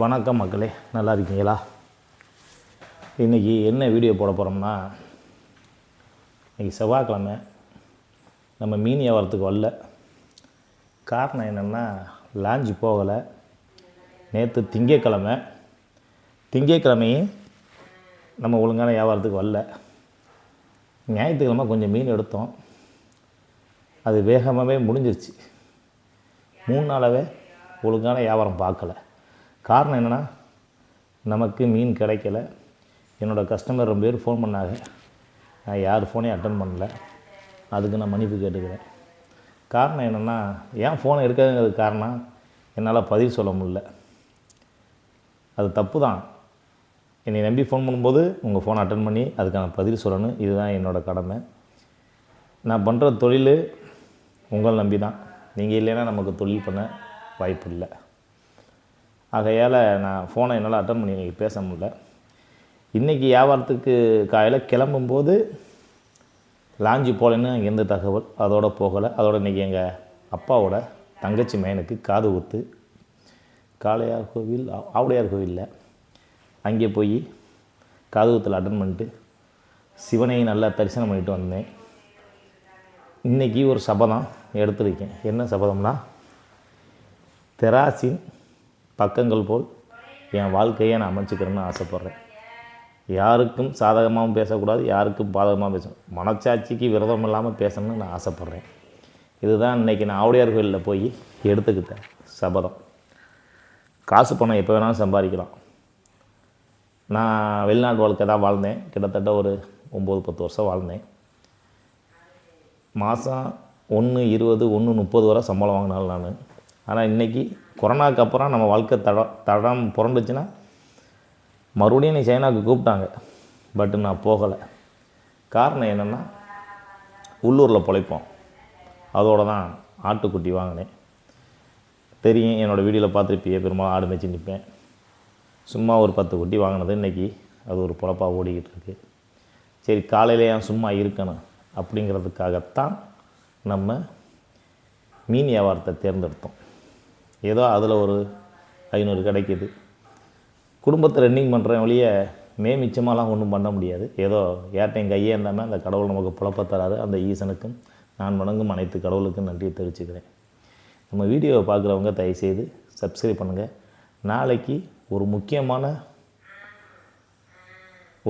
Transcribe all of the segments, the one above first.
வணக்கம் மக்களே, நல்லா இருக்கீங்களா? இன்றைக்கி என்ன வீடியோ போட போகிறோம்னா, இன்றைக்கி செவ்வாய்க்கிழமை நம்ம மீன் வியாபாரத்துக்கு வரல. காரணம் என்னென்னா, லாஞ்சு போகலை. நேற்று திங்கக்கிழமையும் நம்ம ஒழுங்கான வியாபாரத்துக்கு வரல. ஞாயிற்றுக்கிழமை கொஞ்சம் மீன் எடுத்தோம், அது வேகமாகவே முடிஞ்சிருச்சு. 3 நாளாகவே ஒழுங்கான வியாபாரம் பார்க்கல. காரணம் என்னென்னா, நமக்கு மீன் கிடைக்கல. என்னோடய கஸ்டமர் ரொம்ப பேர் ஃபோன் பண்ணாங்க, நான் யார் ஃபோனையும் அட்டன் பண்ணல. அதுக்கு நான் மன்னிப்பு கேட்டுக்கிறேன். காரணம் என்னென்னா, ஏன் ஃபோனை எடுக்காதுங்கிறதுக்கு காரணம் என்னால் பதில் சொல்ல முடியல. அது தப்பு தான். என்னை நம்பி ஃபோன் பண்ணும்போது உங்கள் ஃபோனை அட்டன் பண்ணி அதுக்கான பதில் சொல்லணும். இதுதான் என்னோடய கடமை. நான் பண்ணுற தொழில் உங்களை நம்பி தான். நீங்கள் இல்லைன்னா நமக்கு தொழில் பண்ண வாய்ப்பு இல்லை. ஆகையால் நான் ஃபோனை என்னால் அட்டன் பண்ணி இன்றைக்கி பேச முடியல. இன்றைக்கி வியாபாரத்துக்கு காலையில் கிளம்பும்போது லாஞ்சு போகலன்னு அங்கேருந்து தகவல். அதோடு போகலை. அதோடு இன்றைக்கி எங்கள் அப்பாவோட தங்கச்சி மகனுக்கு காது குத்து காளையார் கோவில், ஆவுடையார் கோவிலில் அங்கே போய் காது குத்தில் அட்டன் பண்ணிட்டு சிவனையும் நல்லா தரிசனம் பண்ணிட்டு வந்தேன். இன்றைக்கி ஒரு சபதம் எடுத்துருக்கேன். என்ன சபதம்னா, தெராசின் பக்கங்கள் போல் என் வாழ்க்கையை நான் அமைச்சிக்கிறேன்னு ஆசைப்பட்றேன். யாருக்கும் சாதகமாகவும் பேசக்கூடாது, யாருக்கும் பாதகமாக பேசணும். மனச்சாட்சிக்கு விரதம் இல்லாமல் பேசணும்னு நான் ஆசைப்பட்றேன். இதுதான் இன்றைக்கி நான் ஆவுடையார் கோயிலில் போய் எடுத்துக்கிட்டேன் சபதம். காசு பணம் எப்போ வேணாலும் சம்பாதிக்கலாம். நான் வெளிநாட்டு வாழ்க்கை தான் வாழ்ந்தேன். கிட்டத்தட்ட ஒரு 9-10 வருஷம் வாழ்ந்தேன். மாதம் 1-20, 1-30 வரை சம்பளம் வாங்கினாலும் நான். ஆனால் இன்றைக்கி கொரோனாவுக்கு அப்புறம் நம்ம வாழ்க்கை தடம் புரண்டுச்சுன்னா மறுபடியும் நீ சைனாவுக்கு கூப்பிட்டாங்க. பட் நான் போகலை. காரணம் என்னென்னா, உள்ளூரில் பிழைப்போம். அதோடு தான் ஆட்டுக்குட்டி வாங்கினேன். தெரியும், என்னோடய வீடியோவில் பார்த்துருப்பியே, பெரும்பாலும் ஆடு மேய்ச்சி நிற்பேன். சும்மா ஒரு 10 குட்டி வாங்கினது இன்றைக்கி அது ஒரு பொழப்பாக ஓடிக்கிட்டு இருக்குது. சரி, காலையில் ஏன் சும்மா இருக்கணும் அப்படிங்கிறதுக்காகத்தான் நம்ம மீன் வியாபாரத்தை தேர்ந்தெடுத்தோம். ஏதோ அதில் ஒரு 500 கிடைக்கிது. குடும்பத்தை ரன்னிங் பண்ணுறேன் வழியே மிச்சமாலாம் ஒன்றும் பண்ண முடியாது. ஏதோ ஏட்டையும் கையே இருந்தாமல் அந்த கடவுள் நமக்கு புழப்ப தராது. அந்த ஈசனுக்கும் நான் வணங்கும் அனைத்து கடவுளுக்கும் நன்றியை தெரிவிச்சுக்கிறேன். நம்ம வீடியோவை பார்க்குறவங்க தயவுசெய்து சப்ஸ்கிரைப் பண்ணுங்கள். நாளைக்கு ஒரு முக்கியமான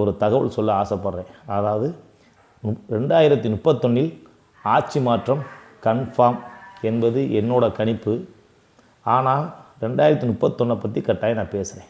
ஒரு தகவல் சொல்ல ஆசைப்பட்றேன். அதாவது 2031 ஆட்சி மாற்றம் கன்ஃபார்ம் என்பது என்னோடய கணிப்பு. ஆனால் 2031 பற்றி கட்டாயம் நான் பேசுகிறேன்.